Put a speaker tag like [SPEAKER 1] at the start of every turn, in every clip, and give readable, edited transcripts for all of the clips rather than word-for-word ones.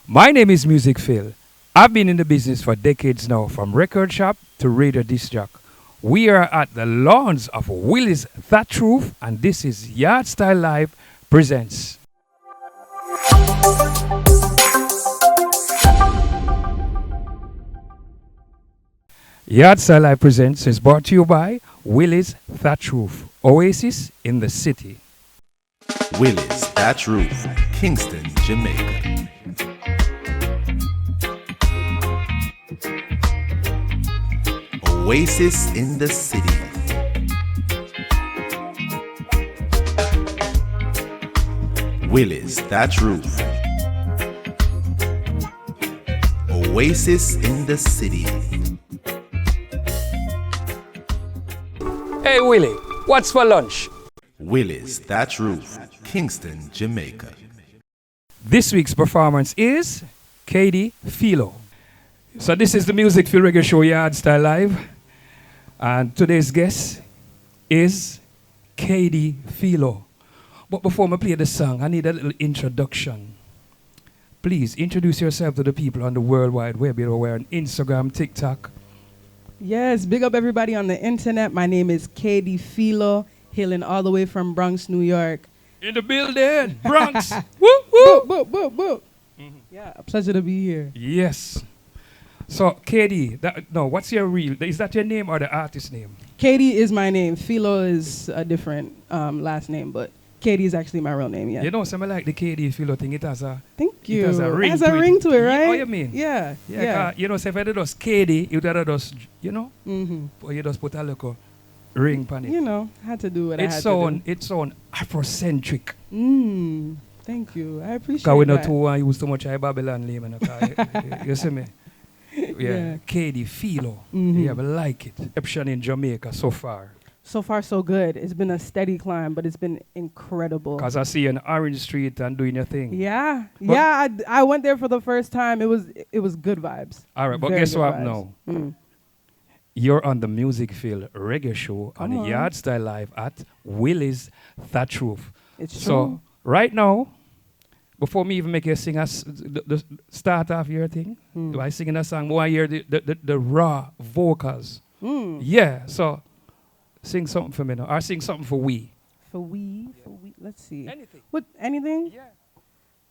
[SPEAKER 1] My name is Music Phil. I've been in the business for decades now, from record shop to radio disc jock. We are at the lawns of Willis Thatch Roof, and this is Yardstyle Live presents. Yardstyle Live presents is brought to you by Willis Thatch Roof, Oasis in the city.
[SPEAKER 2] Willis Thatch Roof, Kingston, Jamaica. Oasis in the city. Willis Thatch Roof. Oasis in the city.
[SPEAKER 1] Hey Willie, what's for lunch?
[SPEAKER 2] Willis Thatch Roof, Kingston, Jamaica.
[SPEAKER 1] This week's performance is Katie Philo. So this is the Music Phil Reggae Show Yardstyle Live. And today's guest is Katie Philo. But before I play the song, I need a little introduction. Please introduce yourself to the people on the World Wide Web. You know, we're on Instagram, TikTok.
[SPEAKER 3] Yes, big up everybody on the internet. My name is Katie Philo, hailing all the way from Bronx, New York.
[SPEAKER 1] In the building, Bronx. Woo, woo.
[SPEAKER 3] Boop, boop, boop, boop. Yeah, a pleasure to be here.
[SPEAKER 1] Yes. So, Katie, what's your real, is that your name or the artist name?
[SPEAKER 3] Katie is my name. Philo is a different last name, but Katie is actually my real name, yeah.
[SPEAKER 1] You know, something like the Katie Philo thing, it has a...
[SPEAKER 3] Thank you.
[SPEAKER 1] It has a ring,
[SPEAKER 3] it has a ring to it, right?
[SPEAKER 1] Oh, you mean?
[SPEAKER 3] Yeah.
[SPEAKER 1] Yeah. You know, say if I did just Katie, you would have just, you know, but you just put a little ring on it.
[SPEAKER 3] You know, had to do what I had to do.
[SPEAKER 1] It sound Afrocentric.
[SPEAKER 3] Thank you. I appreciate
[SPEAKER 1] Because we
[SPEAKER 3] that.
[SPEAKER 1] not tuse too much Babylon name. You see me? Yeah. Katie Philo. Yeah, but like it. Reception in Jamaica so far.
[SPEAKER 3] So far, so good. It's been a steady climb, but it's been incredible.
[SPEAKER 1] Because I see you in Orange Street and doing your thing.
[SPEAKER 3] Yeah,
[SPEAKER 1] But
[SPEAKER 3] yeah. I went there for the first time. It was good vibes.
[SPEAKER 1] All right, but
[SPEAKER 3] Very
[SPEAKER 1] guess
[SPEAKER 3] good
[SPEAKER 1] what
[SPEAKER 3] vibes.
[SPEAKER 1] now? You're on the Music Phil Reggae Show on
[SPEAKER 3] Come on.
[SPEAKER 1] Yardstyle Live at Willis Thatch Roof.
[SPEAKER 3] It's
[SPEAKER 1] So
[SPEAKER 3] true.
[SPEAKER 1] right now, before me even make you sing the start off your thing, do I sing a song? More I hear the raw vocals. Yeah, so sing something for me now, or sing something for we.
[SPEAKER 3] For we. Let's see.
[SPEAKER 1] Anything.
[SPEAKER 3] What? Anything?
[SPEAKER 1] Yeah.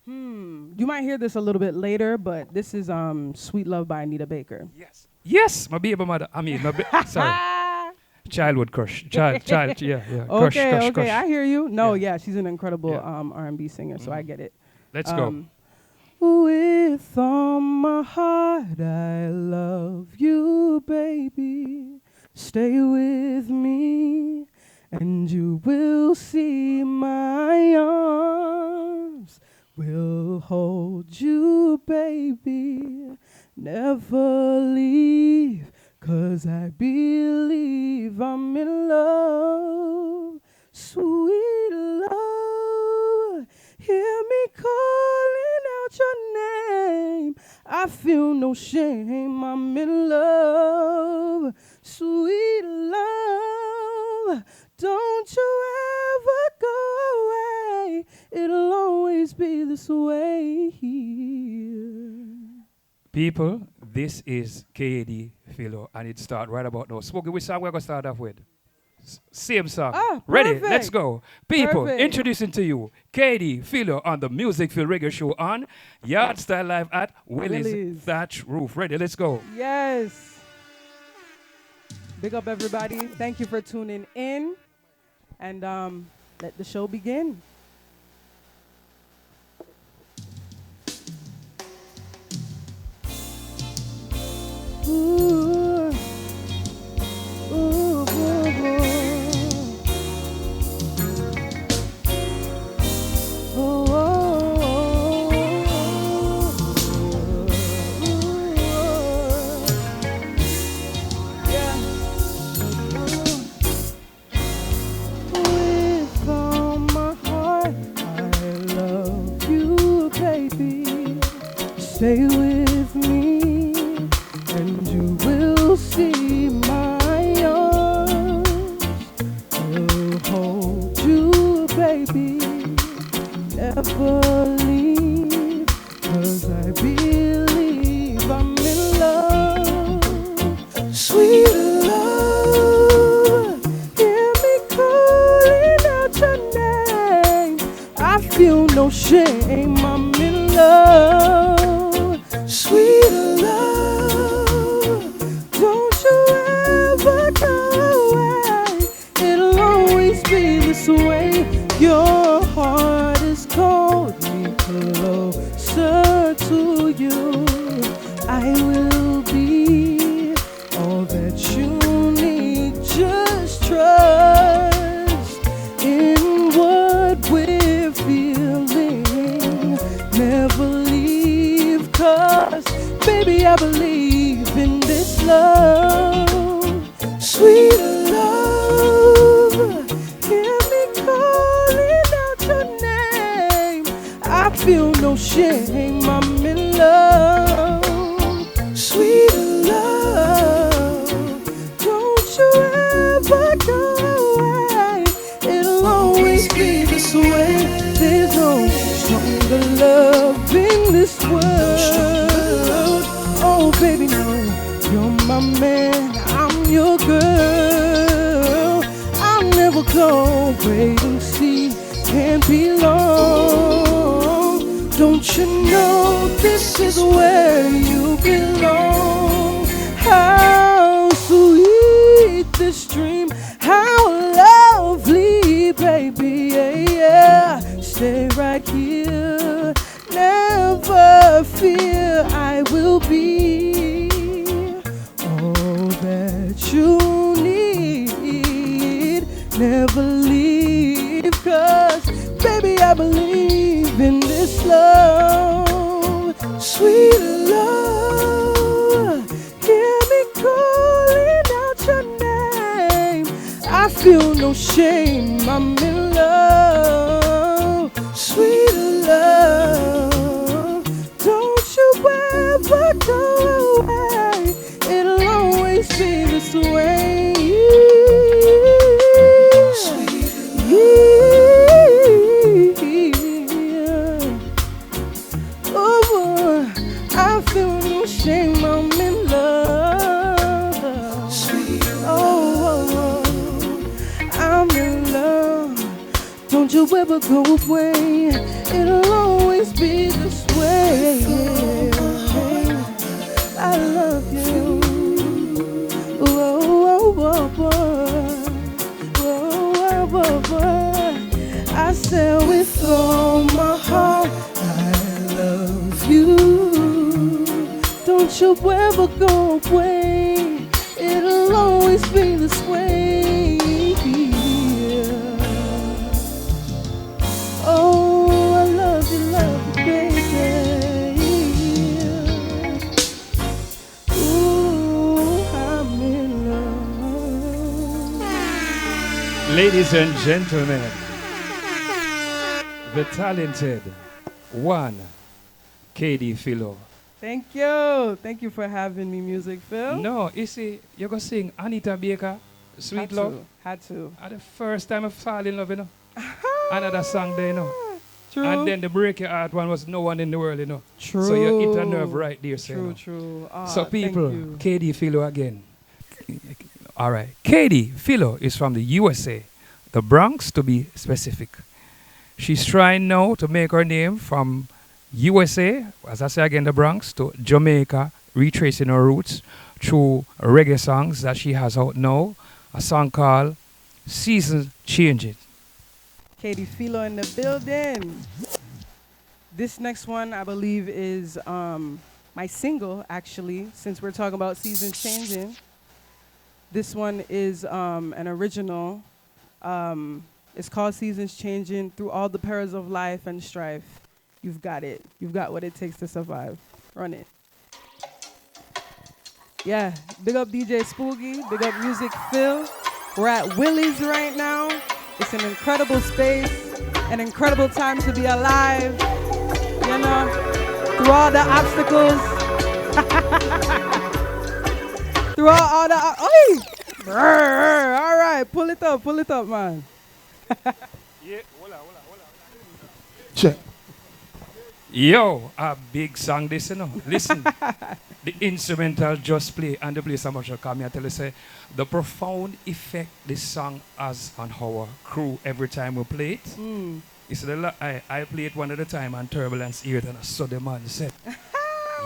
[SPEAKER 3] You might hear this a little bit later, but this is "Sweet Love" by Anita Baker.
[SPEAKER 1] Yes. Yes, my baby mother. I mean, sorry, childhood crush. Child. Yeah. Crush.
[SPEAKER 3] Okay. I hear you. No,
[SPEAKER 1] Yeah.
[SPEAKER 3] yeah, she's an incredible
[SPEAKER 1] Yeah.
[SPEAKER 3] R&B singer, so I get it.
[SPEAKER 1] Let's go.
[SPEAKER 3] With all my heart, I love you, baby. Stay with me, and you will see my arms will hold you, baby. Never leave, 'cause I believe I'm in love. Sweet love, hear me calling out your name. I feel no shame, I'm in love. Sweet love, don't you ever go away. It'll always be this way here.
[SPEAKER 1] People, this is Katie Philo, and it start right about now. Smokey, which song we're going to start off with? Same song. Ready?
[SPEAKER 3] Perfect.
[SPEAKER 1] Let's go. People,
[SPEAKER 3] Perfect.
[SPEAKER 1] introducing to you Katie Philo on the Music Phil Reggae Show on Yardstyle Live at Willis
[SPEAKER 3] Willis.
[SPEAKER 1] Thatch Roof. Ready? Let's go.
[SPEAKER 3] Yes. Big up everybody. Thank you for tuning in. And let the show begin. Ooh. Ooh, ooh, ooh. Oh, oh, oh. Yeah. With all my heart, I love you, baby. Stay with me, and you will see my arms will hold you, baby. Never leave, 'cause I believe I'm in love. Sweet love, hear me calling out your name. I feel no shame, I'm in love. Sweet love, don't you ever go away. It'll always be this way. Your heart is cold, me closer to you. I will be all that you need. Just trust in what we're feeling. Never leave, 'cause baby, I believe in this love. Sweet love, hear me calling out your name. I feel no shame, I'm in love. Sweet love, don't you ever go away. It'll always be this way. There's no stronger love in this world. Oh baby, no, you're my man, I'm your girl. I'll never go, wait and see, can't be long. Don't you know this is where you belong? How sweet this dream, how lovely, baby, yeah, yeah. Stay right here, never fear, I will be all that you need. Never leave, 'cause baby, I believe in this love. Sweet love, hear me calling out your name. I feel no shame, I'm in love. Sweet love, don't you ever go away. It'll always be this way. Oh, I feel no shame, I'm in love. Oh, I'm in love. Don't you ever go away. It'll always be this way. I love you. Whoa, whoa, whoa, whoa, whoa, whoa. I said with all my heart, I love you. Don't you ever go away. It'll always be this way. Oh, I love you, baby. Ooh, I'm in love.
[SPEAKER 1] Ladies and gentlemen, the talented one, KD Philo.
[SPEAKER 3] Thank you. Thank you for having me, Music Phil.
[SPEAKER 1] No, you see, you're going to sing Anita Baker, Sweet Love.
[SPEAKER 3] Had to.
[SPEAKER 1] The first time I fall in love, you know. Another song there, you know.
[SPEAKER 3] True.
[SPEAKER 1] And then the Break Your Heart one was No One in the World, you know.
[SPEAKER 3] True.
[SPEAKER 1] So you hit a nerve right there, so, you
[SPEAKER 3] True,
[SPEAKER 1] know.
[SPEAKER 3] true.
[SPEAKER 1] So people,
[SPEAKER 3] thank you.
[SPEAKER 1] KD Philo again. All right. KD Philo is from the USA, the Bronx to be specific. She's trying now to make her name from USA, as I say again, the Bronx, to Jamaica, retracing her roots through reggae songs that she has out now. A song called Seasons Changing.
[SPEAKER 3] KD Philo in the building. This next one, I believe, is my single, actually, since we're talking about seasons changing. This one is an original. It's called Seasons Changing. Through all the perils of life and strife, you've got it. You've got what it takes to survive. Run it. Yeah, big up DJ Spooky, big up Music Phil. We're at Willie's right now. It's an incredible space, an incredible time to be alive, you know, through all the obstacles. Through all the, all right, pull it up, man.
[SPEAKER 4] Check.
[SPEAKER 1] Yo, a big song this, you know. Listen, the instrumental just play and the play so much. Come here, tell you say the profound effect this song has on our crew every time we play it. It's I play it one at a time and Turbulence hear it and so the man said,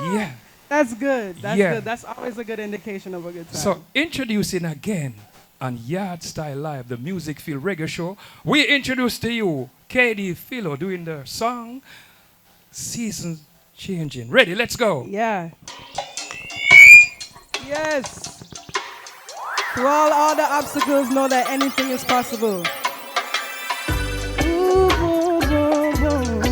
[SPEAKER 1] yeah.
[SPEAKER 3] That's good. That's
[SPEAKER 1] Yeah.
[SPEAKER 3] good. That's always a good indication of a good time.
[SPEAKER 1] So introducing again on Yard Style Live, the Music Feel Reggae Show, we introduce to you KD Philo doing the song Seasons Changing. Ready, let's go.
[SPEAKER 3] Yeah. Yes. Through all the obstacles, know that anything is possible. Ooh, boom, boom, boom.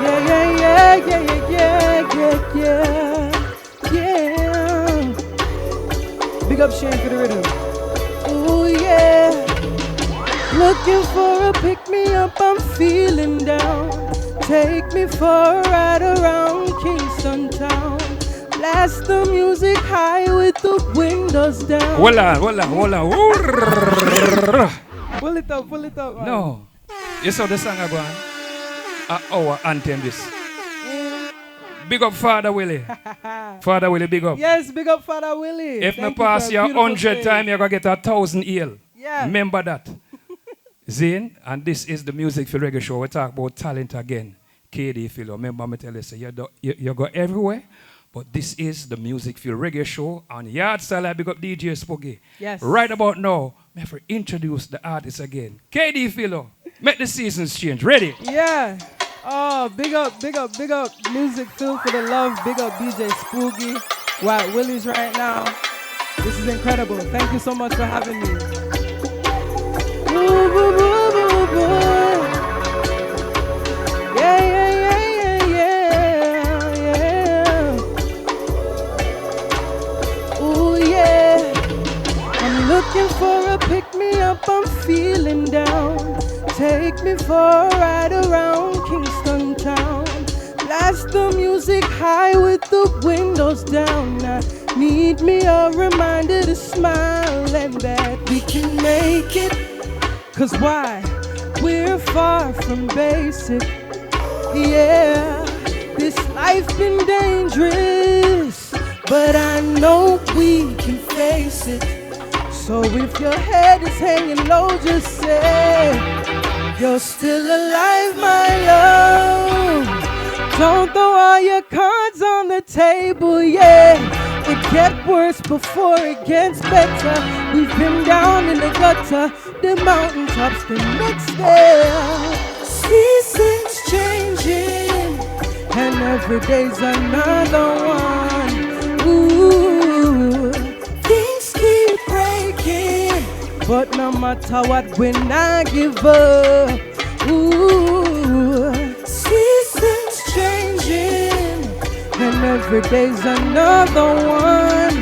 [SPEAKER 3] Yeah, yeah, yeah, yeah, yeah, yeah, yeah, yeah. Big up Shane for the rhythm. Ooh, yeah. Looking for a pick-me-up, I'm feeling down. Take me for a ride around Kingston town. Blast the music high with the windows down.
[SPEAKER 1] Hold on.
[SPEAKER 3] Pull it up, man.
[SPEAKER 1] No. You saw the song I go on? Our anthem this. Big up Father Willie. Father Willie, big up.
[SPEAKER 3] Yes, big up Father Willie.
[SPEAKER 1] If me
[SPEAKER 3] Thank you
[SPEAKER 1] pass
[SPEAKER 3] for a
[SPEAKER 1] you
[SPEAKER 3] beautiful
[SPEAKER 1] 100
[SPEAKER 3] day.
[SPEAKER 1] times, you're going to get 1,000 eel.
[SPEAKER 3] Yeah.
[SPEAKER 1] Remember that. Zane, and this is the Music for Reggae Show. We talk about talent again. KD Philo. Remember me tell you, say, you go everywhere, but this is the Music Feel Reggae Show on Yard Style. I big up DJ Spooky.
[SPEAKER 3] Yes.
[SPEAKER 1] Right about now, me have to introduce the artist again. KD Philo. Make the seasons change. Ready?
[SPEAKER 3] Yeah. Oh, big up. Music filled for the love. Big up DJ Spooky. Wow, Willie's right now. This is incredible. Thank you so much for having me. Boo, boo, boo, boo, boo. Yeah, yeah, yeah, yeah, yeah. Ooh, yeah. I'm looking for a pick-me-up, I'm feeling down. Take me for a ride around Kingston town. Blast the music high with the windows down. I need me a reminder to smile and that we can make it. Cause why? We're far from basic. Yeah, this life been dangerous, but I know we can face it. So if your head is hanging low, just say you're still alive, my love. Don't throw all your cards on the table, yeah. It gets worse before it gets better. We've been down in the gutter, the mountaintops, the next day. Seasons changing, and every day's another one. Ooh, things keep breaking, but no matter what, we not give up. Ooh, seasons changing, and every day's another one.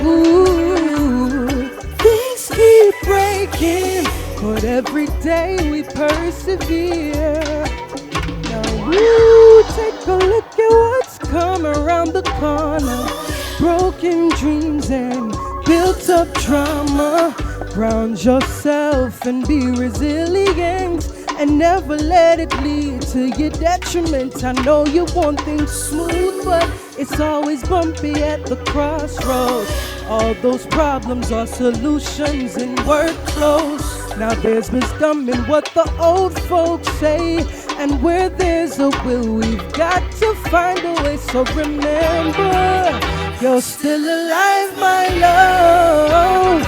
[SPEAKER 3] Ooh, things keep breaking, but every day we persevere. Now you take a look at what's come around the corner. Broken dreams and built up trauma. Ground yourself and be resilient, and never let it lead to your detriment. I know you want things smooth, but it's always bumpy at the crossroads. All those problems are solutions and work close. Now there's wisdom in what the old folks say, and where there's a will, we've got to find a way. So remember, you're still alive, my love.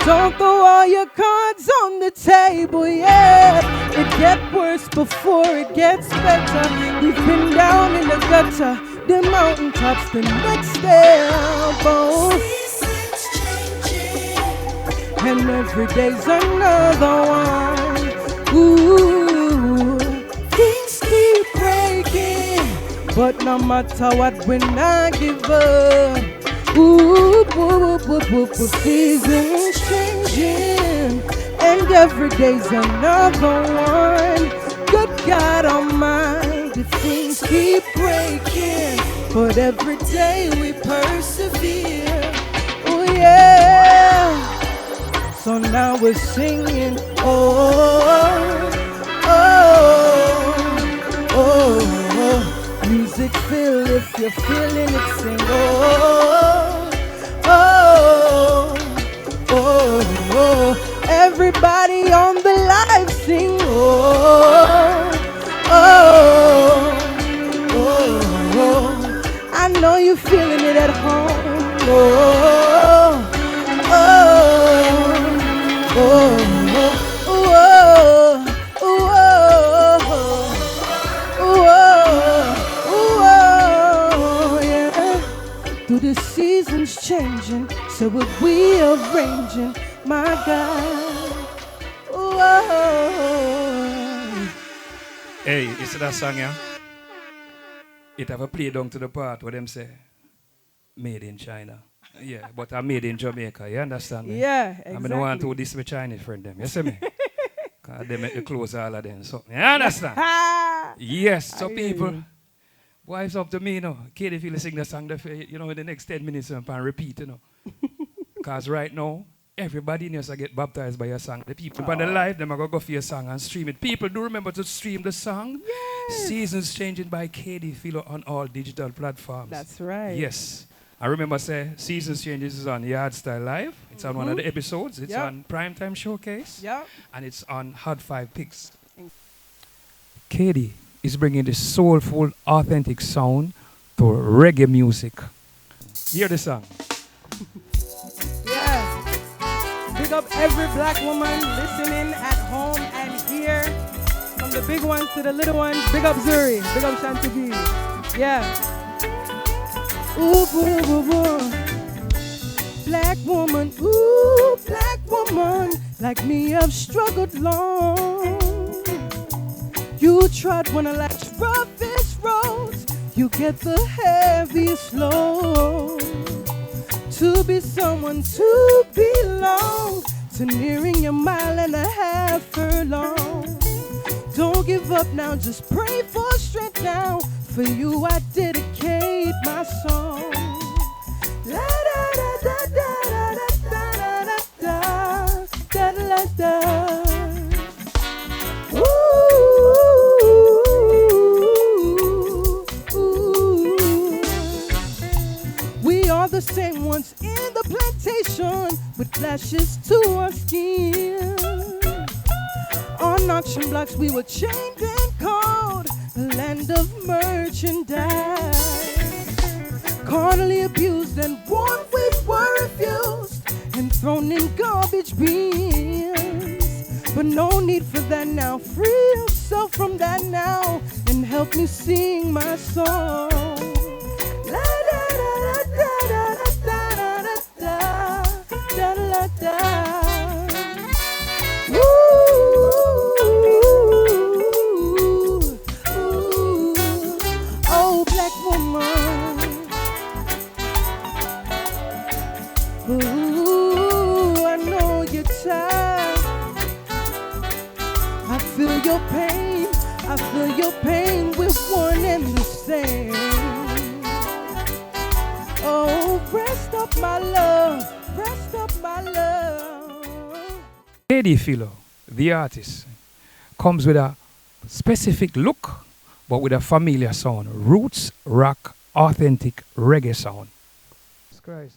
[SPEAKER 3] Don't throw all your cards on the table, yeah. It gets worse before it gets better. We've been down in the gutter, the mountaintops, the next elbow. Seasons changing, and every day's another one. Ooh, things keep breaking, but no matter what, we not give up. Ooh, seasons changing, and every day's another one. Good God Almighty, things keep breaking, but every day we persevere. Oh yeah. So now we're singing. Oh, oh, oh. oh, music feel if you're feeling it, sing, oh, oh, oh, oh, everybody on the live sing, oh, oh, oh, oh, I know you're feeling it at home, oh, oh, oh, oh. The seasons changing, so we're rearranging, my God. Whoa.
[SPEAKER 1] Hey, you see that song, yeah? It have a play down to the part where them say, made in China. Yeah, but I'm made in Jamaica, you understand me?
[SPEAKER 3] Yeah, exactly.
[SPEAKER 1] I mean, I want to do this with Chinese friend them, you see me? Because they make you close all of them, so, you understand? Yes, so people... Why it's up to me, you know. Katie feel sing the song, you know, in the next 10 minutes and repeat, you know. Because right now, everybody needs to get baptized by your song. The people on the live, them are going to go for your song and stream it. People, do remember to stream the song. Yes. Seasons Changing by Katie Philo on all digital platforms.
[SPEAKER 3] That's right.
[SPEAKER 1] Yes. I remember say Seasons Changes is on Yardstyle Live. It's on one of the episodes. It's on Primetime Showcase.
[SPEAKER 3] Yep.
[SPEAKER 1] And it's on Hot 5 Picks. Katie is bringing the soulful, authentic sound to reggae music. Hear the song.
[SPEAKER 3] Yeah. Big up every black woman listening at home and here. From the big ones to the little ones. Big up Zuri. Big up Chantilly. Yeah. Ooh, boo, boo, boo. Black woman, ooh, black woman. Like me, I've struggled long. You trod one of life's roughest roads. You get the heaviest load. To be someone to belong to nearing a mile and a half furlong. Don't give up now, just pray for strength now. For you I dedicate my song. La da da da da da da da da da da da. The same ones in the plantation with flashes to our skin. On auction blocks we were chained and called the land of merchandise. Carnally abused and born we were refused and thrown in garbage bins. But no need for that now. Free yourself from that now and help me sing my song. La da da da da da da da da da da. Ooh, ooh, oh black woman. Ooh, I know you're tired. I feel your pain. I feel your pain. We're one and the same. Oh, rest up my love, rest up my love.
[SPEAKER 1] Katie Philo, the artist, comes with a specific look, but with a familiar sound. Roots, rock, authentic reggae sound. Jesus Christ.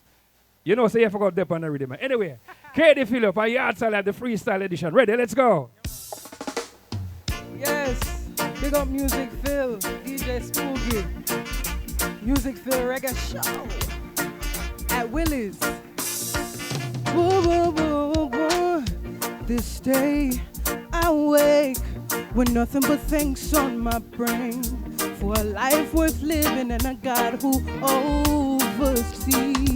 [SPEAKER 1] You know, say you forgot that on the rhythm. Anyway, Katie Philo, by Yardstyle Live, the freestyle edition. Ready, let's go.
[SPEAKER 3] Yes, big up Music Phil, DJ Spooky. Music Phil Reggae Show at Willie's. Woo, woo, woo, woo. This day I wake with nothing but thanks on my brain for a life worth living and a God who oversees.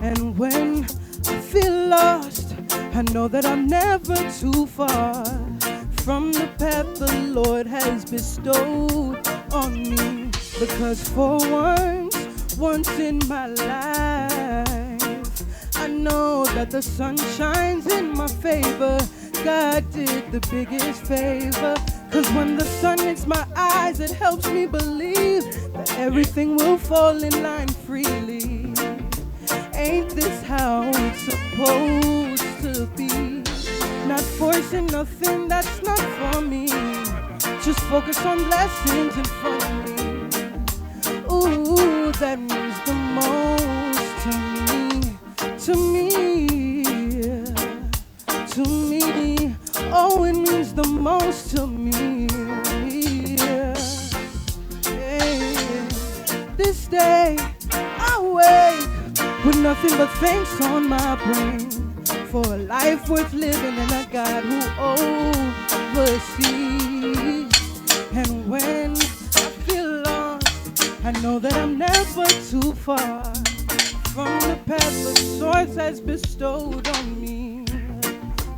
[SPEAKER 3] And when I feel lost, I know that I'm never too far from the path the Lord has bestowed on me. Because for once in my life, I know that the sun shines in my favor. God did the biggest favor. Cause when the sun hits my eyes, it helps me believe that everything will fall in line freely. Ain't this how it's supposed to be? Not forcing nothing that's not for me. Just focus on blessings in front of me. Ooh, that means the most to me, to me. Oh, it means the most to me. This day I wake with nothing but thanks on my brain for a life worth living and a God who oversees. And when I feel lost, I know that I'm never too far from the path the source has bestowed on me.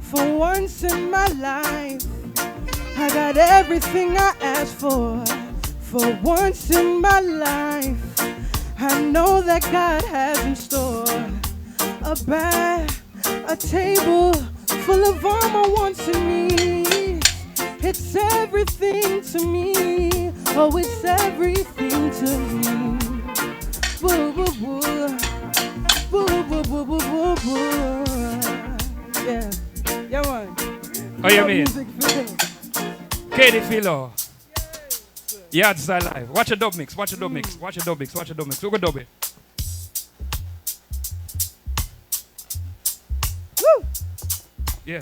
[SPEAKER 3] For once in my life, I got everything I asked for. For once in my life, I know that God has in store a table full of all my wants and needs. It's everything to me. Oh, it's everything to me. Woo, woo, woo. Woo, woo, woo, woo, woo, woo. Yeah. Yeah, man.
[SPEAKER 1] Oh, you mean? Katie Philo. Yard Style Live. Watch a dub mix. Watch a dub mix. Watch a dub mix. Watch a dub mix. Who can dub it?
[SPEAKER 3] Woo!
[SPEAKER 1] Yeah.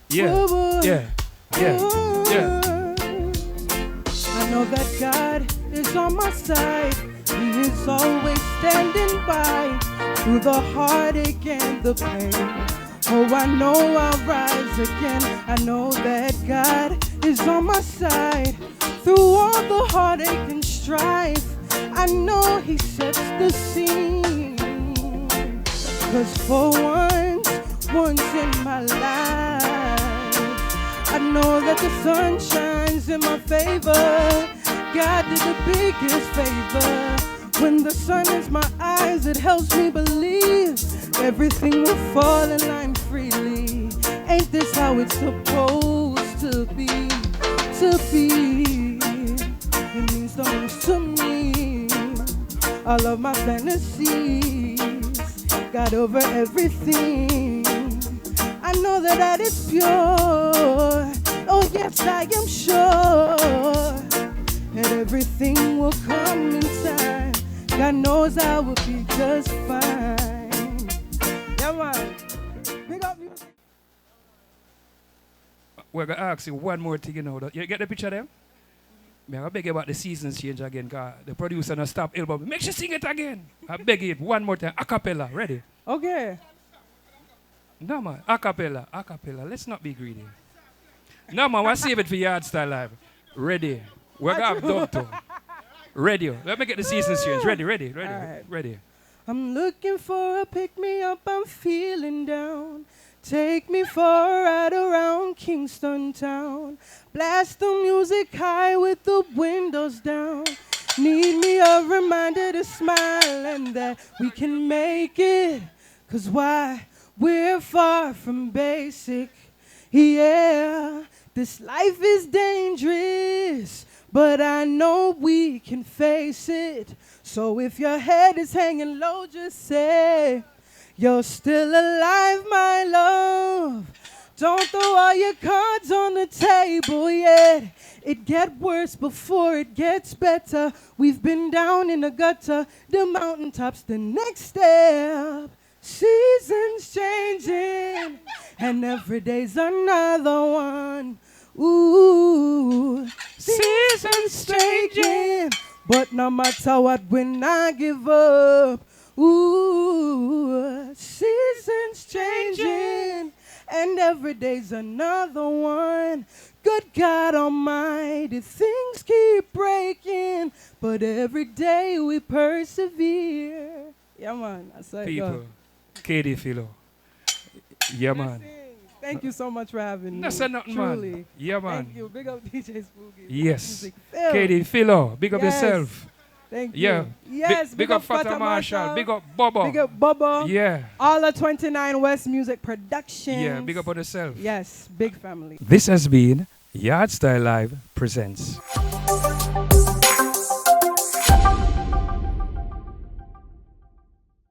[SPEAKER 1] Yeah. Yeah. Yeah. Yeah.
[SPEAKER 3] I know that God is on my side. He is always standing by through the heartache and the pain. Oh, I know I'll rise again. I know that God is on my side through all the heartache and strife. I know He sets the scene. 'Cause for once in my life, I know that the sun shines in my favor. God did the biggest favor. When the sun is my eyes, it helps me believe everything will fall in line freely. Ain't this how it's supposed to be? To be, it means the most to me. All of my fantasies, God over everything. I know that it's pure. Oh yes, I am sure that everything will come in time. God knows I will be just fine. Yeah, man. Big up music.
[SPEAKER 1] We're going to ask you one more thing, you know. You get the picture there? I beg you about the seasons change again, because the producer no stop album. Make sure sing it again. I beg you one more time. A cappella. Ready?
[SPEAKER 3] Okay.
[SPEAKER 1] No, man. A cappella. A cappella. Let's not be greedy. No, man. We'll save it for Yard Style Live. Ready. We're going to have dub too. Ready. Let me get the seasons change. Ready.
[SPEAKER 3] Right.
[SPEAKER 1] Ready.
[SPEAKER 3] I'm looking for a pick-me-up, I'm feeling down. Take me for a ride around Kingston town. Blast the music high with the windows down. Need me a reminder to smile and that we can make it. 'Cause why? We're far from basic. Yeah, this life is dangerous, but I know we can face it. So if your head is hanging low, just say, you're still alive, my love. Don't throw all your cards on the table yet. It gets worse before it gets better. We've been down in the gutter, the mountaintops, the next step. Seasons changing, and every day's another one. Ooh, seasons changing, but no matter what, we're not give up. Ooh, seasons changing, and every day's another one. Good God Almighty, things keep breaking, but every day we persevere. Yeah, man, that's how it
[SPEAKER 1] People.
[SPEAKER 3] goes.
[SPEAKER 1] Katie Philo. Yeah, man.
[SPEAKER 3] Thank you so much for having me.
[SPEAKER 1] That's nothing,
[SPEAKER 3] Truly.
[SPEAKER 1] man. Yeah, man.
[SPEAKER 3] Thank you. Big up DJ Spooky.
[SPEAKER 1] Yes.
[SPEAKER 3] Music Phil.
[SPEAKER 1] Katie Philo. Big up
[SPEAKER 3] Yes.
[SPEAKER 1] yourself.
[SPEAKER 3] Thank
[SPEAKER 1] Yeah.
[SPEAKER 3] you. Yes.
[SPEAKER 1] Big up Fata Marshall. Big up Bubba.
[SPEAKER 3] Big up Bubba.
[SPEAKER 1] Yeah.
[SPEAKER 3] All of 29 West Music Productions.
[SPEAKER 1] Yeah. Big up on yourself.
[SPEAKER 3] Yes. Big family.
[SPEAKER 1] This has been Yard Style Live presents.